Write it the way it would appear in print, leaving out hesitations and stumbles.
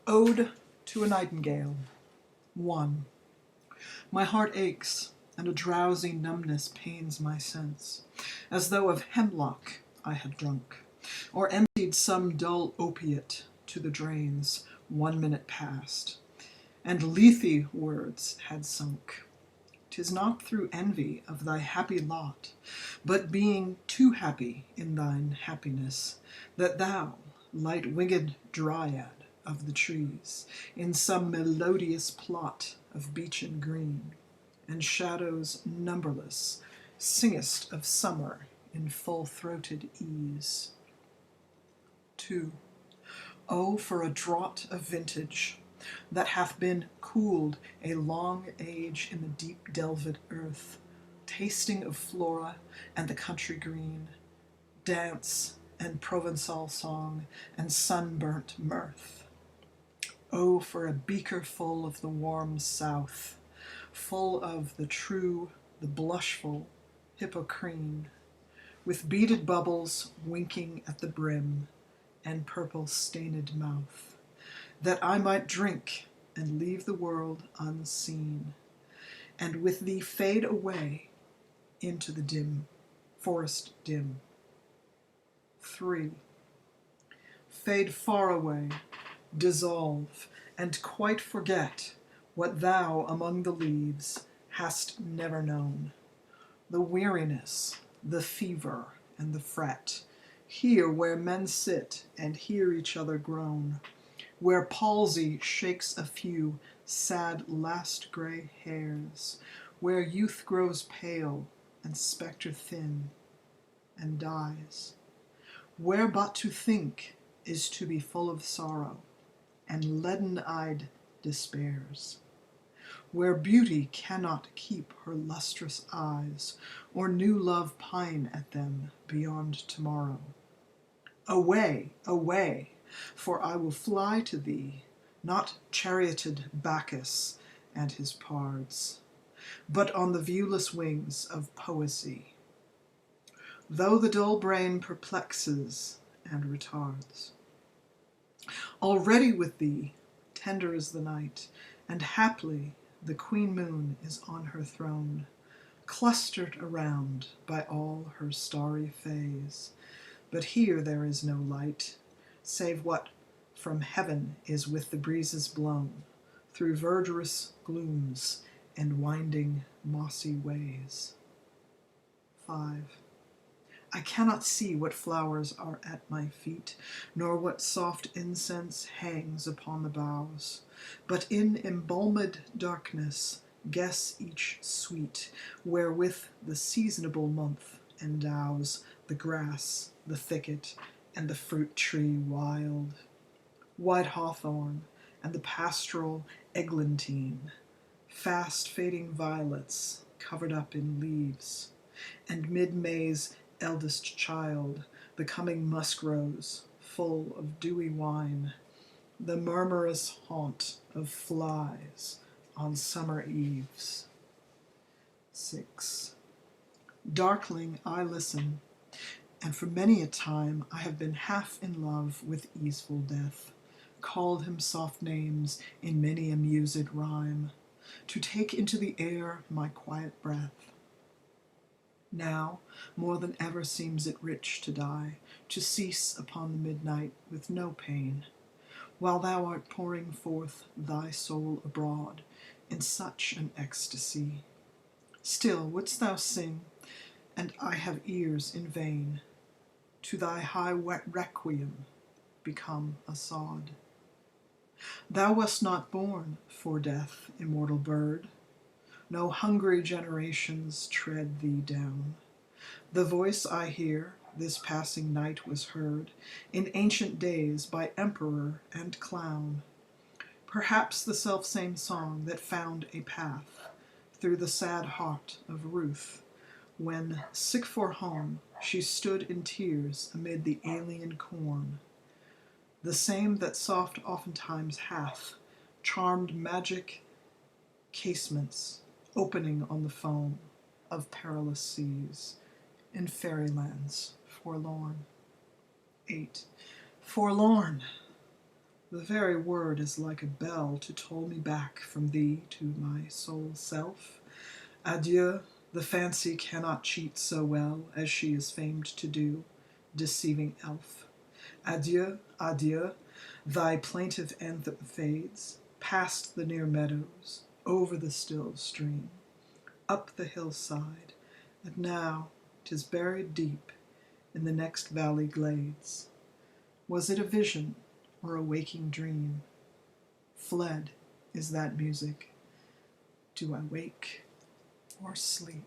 Ode to a Nightingale. 1. My heart aches, and a drowsy numbness pains my sense, as though of hemlock I had drunk, or emptied some dull opiate to the drains 1 minute past, and Lethe words had sunk. 'Tis not through envy of thy happy lot, but being too happy in thine happiness, that thou, light-winged dryad of the trees, in some melodious plot of beechen green, and shadows numberless, singest of summer in full-throated ease. 2. Oh, for a draught of vintage, that hath been cooled a long age in the deep delved earth, tasting of flora and the country green, dance and Provençal song and sunburnt mirth. Oh, for a beaker full of the warm south, full of the true, the blushful hippocrene, with beaded bubbles winking at the brim, and purple-stained mouth, that I might drink and leave the world unseen, and with thee fade away into the dim, forest dim. 3. Fade far away, dissolve, and quite forget what thou among the leaves hast never known, the weariness, the fever, and the fret, here where men sit and hear each other groan, where palsy shakes a few sad last grey hairs, where youth grows pale and spectre thin and dies, where but to think is to be full of sorrow and leaden-eyed despairs, where beauty cannot keep her lustrous eyes, or new love pine at them beyond tomorrow. Away, away, for I will fly to thee, not charioted Bacchus and his pards, but on the viewless wings of poesy, though the dull brain perplexes and retards. Already with thee, tender is the night, and haply the queen moon is on her throne, clustered around by all her starry fays. But here there is no light, save what from heaven is with the breezes blown, through verdurous glooms and winding mossy ways. 5. I cannot see what flowers are at my feet, nor what soft incense hangs upon the boughs, but in embalmed darkness guess each sweet, wherewith the seasonable month endows the grass, the thicket, and the fruit tree wild, white hawthorn, and the pastoral eglantine, fast fading violets covered up in leaves, and mid-May's eldest child, the coming musk rose, full of dewy wine, the murmurous haunt of flies on summer eves. 6. Darkling I listen, and for many a time I have been half in love with easeful death, called him soft names in many a mused rhyme, to take into the air my quiet breath. Now, more than ever seems it rich to die, to cease upon the midnight with no pain, while thou art pouring forth thy soul abroad in such an ecstasy. Still wouldst thou sing, and I have ears in vain, to thy high requiem become a sod. Thou wast not born for death, immortal bird, no hungry generations tread thee down. The voice I hear this passing night was heard in ancient days by emperor and clown, perhaps the selfsame song that found a path through the sad heart of Ruth, when, sick for home, she stood in tears amid the alien corn, the same that soft oftentimes hath charmed magic casements opening on the foam of perilous seas in fairylands forlorn. 8. Forlorn! The very word is like a bell to toll me back from thee to my sole self. Adieu, the fancy cannot cheat so well as she is famed to do, deceiving elf. Adieu, adieu, thy plaintive anthem fades, past the near meadows, over the still stream, up the hillside, and now 'tis buried deep in the next valley glades. Was it a vision or a waking dream? Fled is that music. Do I wake or sleep?